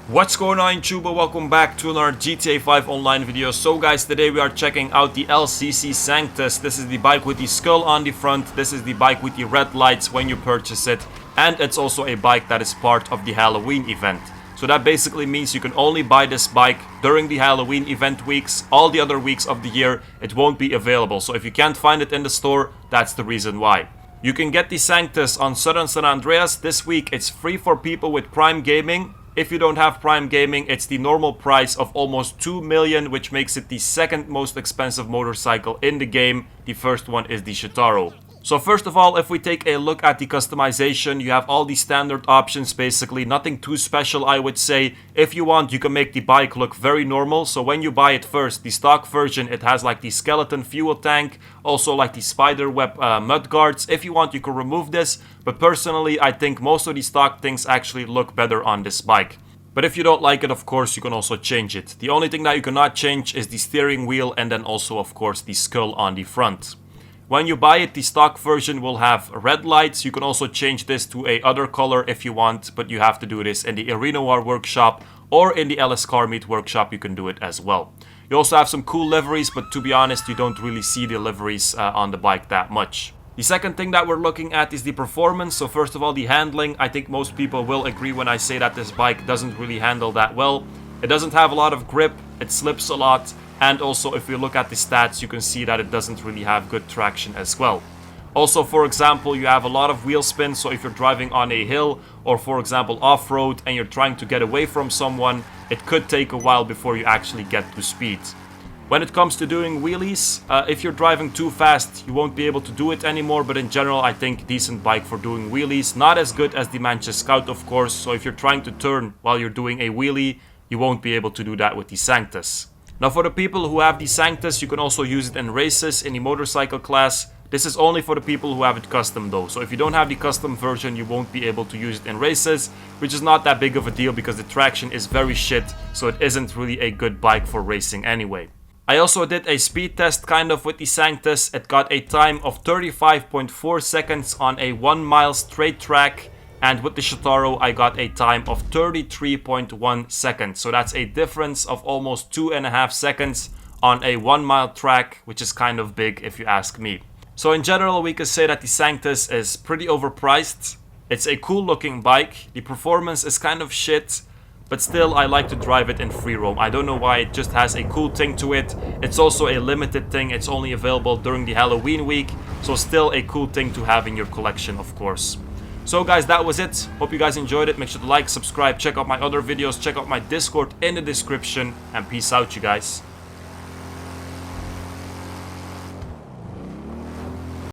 What's going on, YouTuber? Welcome back to another GTA 5 online video. So guys, today we are checking out the LCC Sanctus. This is the bike with the skull on the front. This is the bike with the red lights when you purchase it. And it's also a bike that is part of the Halloween event. So that basically means you can only buy this bike during the Halloween event weeks. All the other weeks of the year, it won't be available. So if you can't find it in the store, that's the reason why. You can get the Sanctus on Southern San Andreas. This week it's free for people with Prime Gaming. If you don't have Prime Gaming, it's the normal price of almost 2 million, which makes it the second most expensive motorcycle in the game. The first one is the Shitaro. So first of all, if we take a look at the customization, you have all the standard options basically, nothing too special I would say. If you want, you can make the bike look very normal. So when you buy it first, the stock version, it has like the skeleton fuel tank, also like the spider web mud guards. If you want, you can remove this, but personally I think most of the stock things actually look better on this bike. But if you don't like it, of course, you can also change it. The only thing that you cannot change is the steering wheel and then also, of course, the skull on the front. When you buy it, the stock version will have red lights. You can also change this to a other color if you want, but you have to do this in the Arena War workshop or in the LS Car Meet workshop. You can do it as well. You also have some cool liveries, but to be honest, you don't really see the liveries on the bike that much. The second thing that we're looking at is the performance. So first of all, the handling. I think most people will agree when I say that this bike doesn't really handle that well. It doesn't have a lot of grip, it slips a lot. And also, if you look at the stats, you can see that it doesn't really have good traction as well. Also, for example, you have a lot of wheel spin. So if you're driving on a hill or, for example, off-road and you're trying to get away from someone, it could take a while before you actually get to speed. When it comes to doing wheelies, if you're driving too fast, you won't be able to do it anymore. But in general, I think decent bike for doing wheelies. Not as good as the Manchester Scout, of course. So if you're trying to turn while you're doing a wheelie, you won't be able to do that with the Sanctus. Now for the people who have the Sanctus, you can also use it in races in the motorcycle class. This is only for the people who have it custom though. So if you don't have the custom version, you won't be able to use it in races, which is not that big of a deal because the traction is very shit. So it isn't really a good bike for racing anyway. I also did a speed test kind of with the Sanctus. It got a time of 35.4 seconds on a 1 mile straight track. And with the Shitaro, I got a time of 33.1 seconds. So that's a difference of almost 2.5 seconds on a 1 mile track, which is kind of big if you ask me. So in general, we could say that the Sanctus is pretty overpriced. It's a cool looking bike. The performance is kind of shit, but still I like to drive it in free roam. I don't know why, it just has a cool thing to it. It's also a limited thing. It's only available during the Halloween week. So still a cool thing to have in your collection, of course. So guys, that was it. Hope you guys enjoyed it. Make sure to like, subscribe, check out my other videos, check out my Discord in the description, and peace out, you guys.